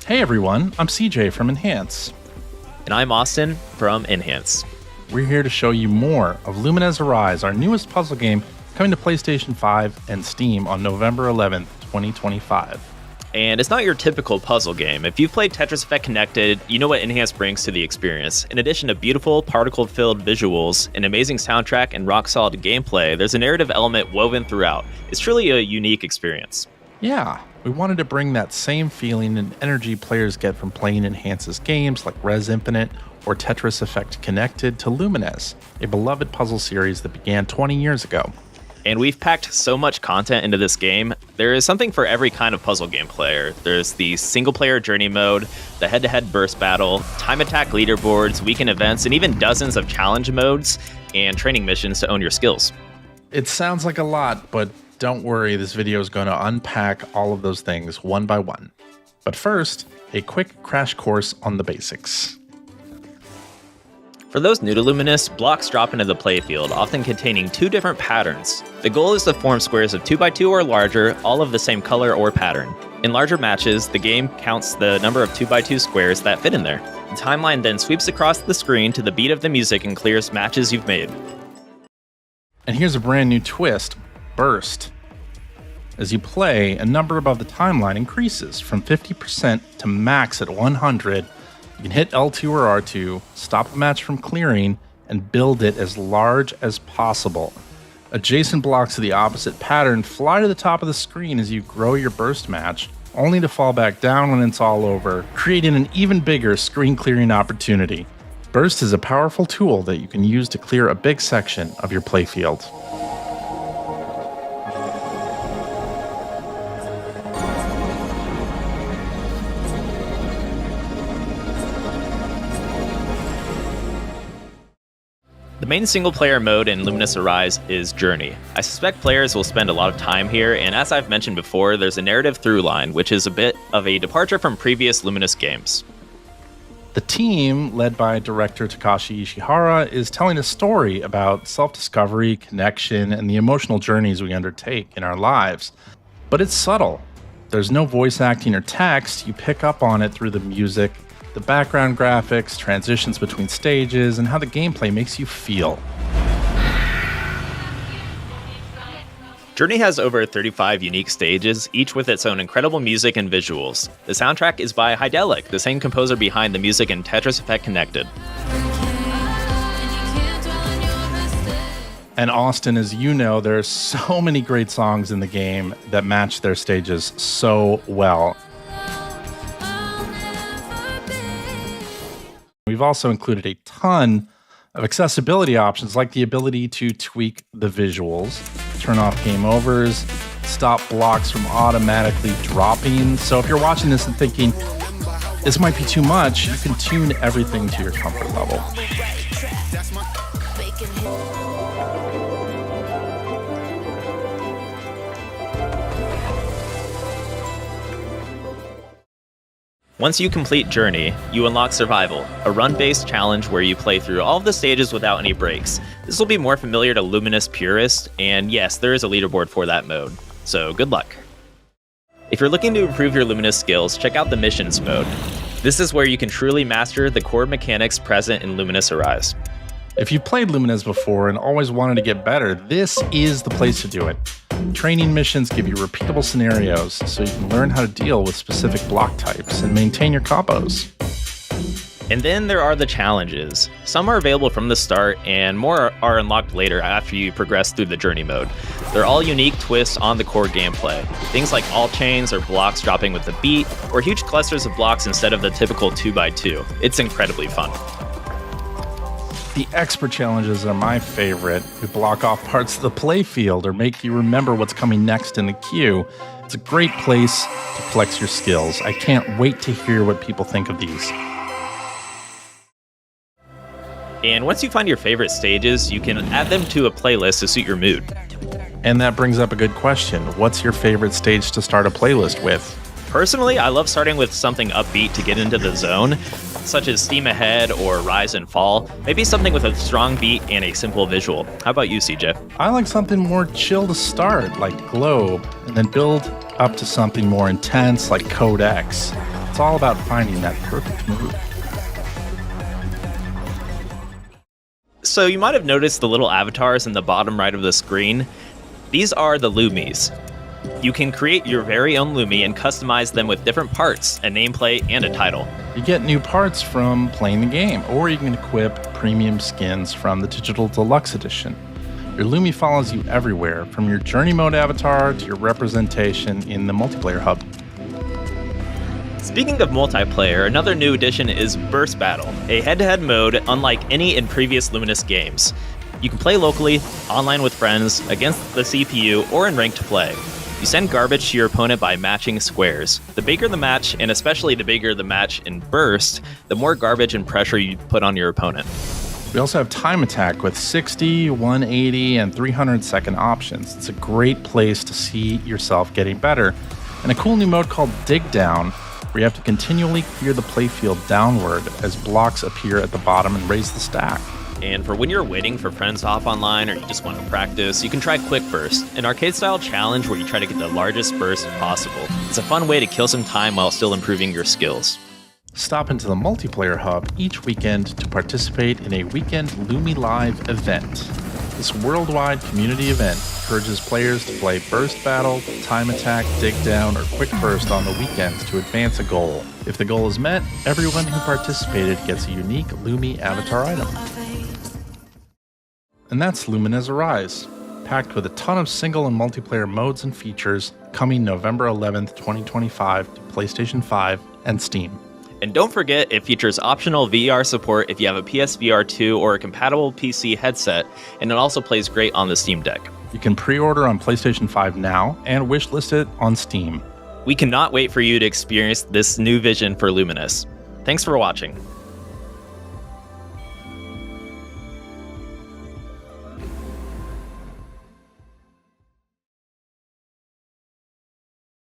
Hey everyone, I'm CJ from Enhance. And I'm Austin from Enhance. We're here to show you more of Lumines Arise, our newest puzzle game coming to PlayStation 5 and Steam on November 11th, 2025. And it's not your typical puzzle game. If you've played Tetris Effect Connected, you know what Enhance brings to the experience. In addition to beautiful, particle-filled visuals, an amazing soundtrack, and rock-solid gameplay, there's a narrative element woven throughout. It's truly a unique experience. Yeah, we wanted to bring that same feeling and energy players get from playing Enhance's games like Res Infinite or Tetris Effect Connected to Lumines, a beloved puzzle series that began 20 years ago. And we've packed so much content into this game. There is something for every kind of puzzle game player. There's the single-player journey mode, the head-to-head burst battle, time attack leaderboards, weekend events, and even dozens of challenge modes and training missions to own your skills. It sounds like a lot, but don't worry, this video is going to unpack all of those things one by one. But first, a quick crash course on the basics. For those new to Luminous, blocks drop into the playfield, often containing two different patterns. The goal is to form squares of 2x2 or larger, all of the same color or pattern. In larger matches, the game counts the number of 2x2 squares that fit in there. The timeline then sweeps across the screen to the beat of the music and clears matches you've made. And here's a brand new twist, Burst. As you play, a number above the timeline increases from 50% to max at 100. You can hit L2 or R2, stop a match from clearing, and build it as large as possible. Adjacent blocks of the opposite pattern fly to the top of the screen as you grow your burst match, only to fall back down when it's all over, creating an even bigger screen clearing opportunity. Burst is a powerful tool that you can use to clear a big section of your playfield. The main single-player mode in Luminous Arise is Journey. I suspect players will spend a lot of time here, and as I've mentioned before, there's a narrative through line, which is a bit of a departure from previous Luminous games. The team, led by director Takashi Ishihara, is telling a story about self-discovery, connection, and the emotional journeys we undertake in our lives. But it's subtle. There's no voice acting or text. You pick up on it through the music, the background graphics, transitions between stages, and how the gameplay makes you feel. Journey has over 35 unique stages, each with its own incredible music and visuals. The soundtrack is by Hydelic, the same composer behind the music in Tetris Effect Connected. And Austin, as you know, there are so many great songs in the game that match their stages so well. We've also included a ton of accessibility options, like the ability to tweak the visuals, turn off game overs, stop blocks from automatically dropping. So if you're watching this and thinking, this might be too much, you can tune everything to your comfort level. Once you complete Journey, you unlock Survival, a run-based challenge where you play through all of the stages without any breaks. This will be more familiar to Luminous purists, and yes, there is a leaderboard for that mode, so good luck. If you're looking to improve your Luminous skills, check out the Missions mode. This is where you can truly master the core mechanics present in Luminous Arise. If you've played Lumines before and always wanted to get better, this is the place to do it. Training missions give you repeatable scenarios so you can learn how to deal with specific block types and maintain your combos. And then there are the challenges. Some are available from the start, and more are unlocked later after you progress through the Journey mode. They're all unique twists on the core gameplay. Things like all chains or blocks dropping with the beat, or huge clusters of blocks instead of the typical 2x2. It's incredibly fun. The expert challenges are my favorite. They block off parts of the playfield or make you remember what's coming next in the queue. It's a great place to flex your skills. I can't wait to hear what people think of these. And once you find your favorite stages, you can add them to a playlist to suit your mood. And that brings up a good question. What's your favorite stage to start a playlist with? Personally, I love starting with something upbeat to get into the zone, such as Steam Ahead or Rise and Fall. Maybe something with a strong beat and a simple visual. How about you, CJ? I like something more chill to start, like Globe, and then build up to something more intense, like Code X. it's all about finding that perfect move. So you might have noticed the little avatars in the bottom right of the screen. These are the Lumies. You can create your very own Lumi and customize them with different parts, a nameplate, and a title. You get new parts from playing the game, or you can equip premium skins from the Digital Deluxe Edition. Your Lumi follows you everywhere, from your Journey Mode avatar to your representation in the multiplayer hub. Speaking of multiplayer, another new addition is Burst Battle, a head-to-head mode unlike any in previous Luminous games. You can play locally, online with friends, against the CPU, or in ranked play. You send garbage to your opponent by matching squares. The bigger the match, and especially the bigger the match in Burst, the more garbage and pressure you put on your opponent. We also have Time Attack with 60, 180, and 300-second options. It's a great place to see yourself getting better. And a cool new mode called Dig Down, where you have to continually clear the playfield downward as blocks appear at the bottom and raise the stack. And for when you're waiting for friends to hop online or you just want to practice, you can try Quick Burst, an arcade-style challenge where you try to get the largest burst possible. It's a fun way to kill some time while still improving your skills. Stop into the multiplayer hub each weekend to participate in a weekend Lumi Live event. This worldwide community event encourages players to play Burst Battle, Time Attack, Dig Down, or Quick Burst on the weekends to advance a goal. If the goal is met, everyone who participated gets a unique Lumi avatar item. And that's Lumines Arise, packed with a ton of single and multiplayer modes and features, coming November 11th, 2025 to PlayStation 5 and Steam. And don't forget, it features optional VR support if you have a PSVR 2 or a compatible PC headset, and it also plays great on the Steam Deck. You can pre-order on PlayStation 5 now and wishlist it on Steam. We cannot wait for you to experience this new vision for Luminous. Thanks for watching.